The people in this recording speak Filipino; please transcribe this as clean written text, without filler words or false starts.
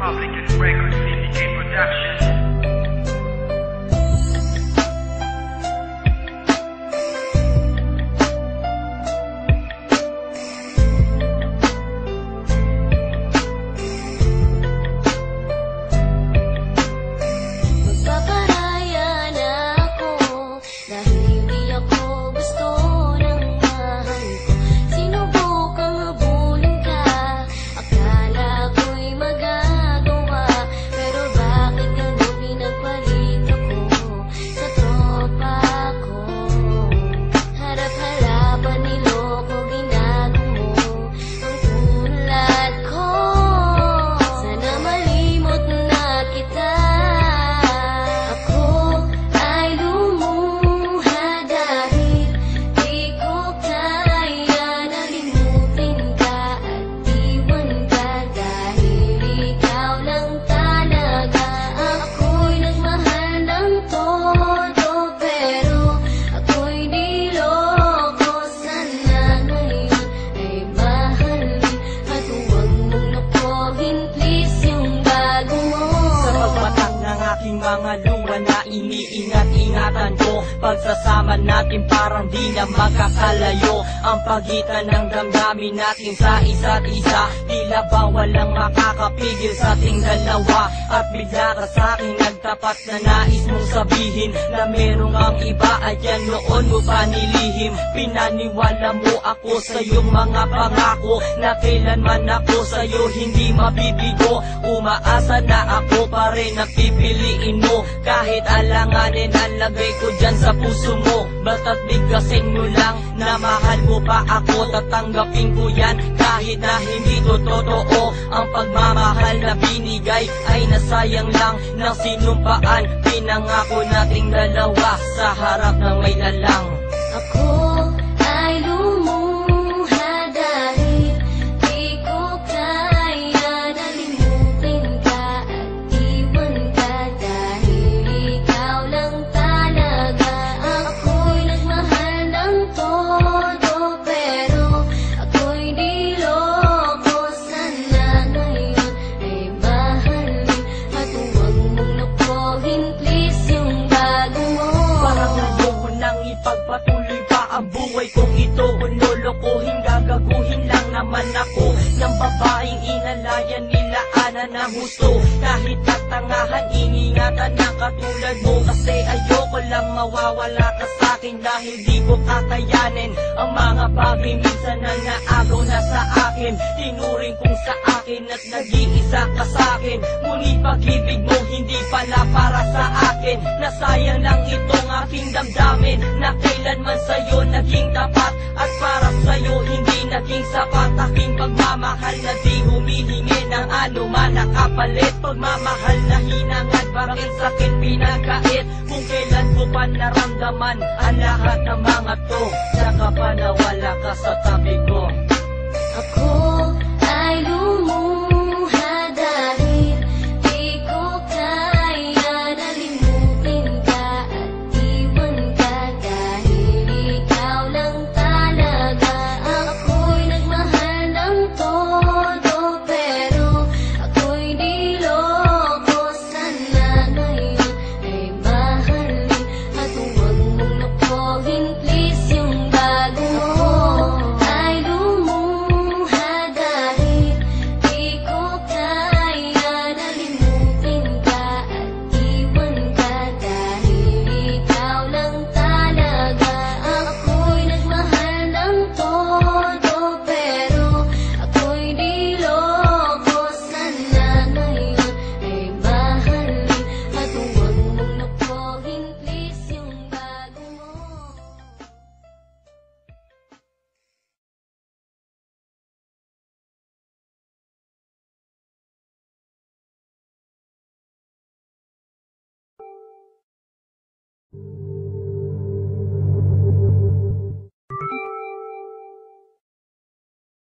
Public and Record Syndicate Production. Mga luha na iniingat-ingatan ko, pagsasama natin parang di na magkakalayo. Ang pagitan ng damdamin natin sa isa't isa, tila ba walang makakapigil sa ating dalawa. At bigla ka sa'kin nagtapat na nais mong sabihin na merong ang iba at yan noon mo pa nilihim. Pinaniwala mo ako sa iyong mga pangako na kailanman ako sa'yo hindi mabibigo. Umaasa na ako pa rin na pipiliin mo, kahit alanganin ang lagay ko dyan sa puso mo. Bata't bigkasin mo lang na mahal mo pa ako, tatanggapin ko yan kahit na hindi to totoo. Ang pagmamahal na binigay ay nasayang lang ng sinumpaan. Pinangako nating dalawa sa harap ng may lalang. Ako ay lumuha dahil di ko kaya nalimutin ka at iwan ka, dahil ikaw lang talaga. Ako'y nagmahal ng todo, pero ako'y niloko. Sana ngayon ay mahalin at huwag mong lukuhin, please, yung bago mo. Parang ayoko nang ipagpatuloy pa ang buhay kong ito. Kung lolokohin, gagaguhin lang naman ako ng babaeng inalayan nila ana ng husto. Kahit tatangahan, ingingatan ng katulad mo, kasi ayoko lang mawawala ka sa'kin dahil di ko kakayanin ang mga bagay minsan na naagaw na sa akin. Tinuring kong sa akin at nag-iisa ka sa'kin, ngunit pag-ibig mo hindi pala para sa akin. Nasayang lang itong aking damdamin na kailanman sa'yo naging tapat, at para sa'yo hindi naging sapat. Aking pagmamahal na di humihingi ng anuman na kapalit, pagmamahal na hinangad bakit sa'kin pinagkait. Kung kailan ko pa naramdaman ang lahat ng mga to, tsaka pa nawala ka sa tabi ko. Ako ay lumuha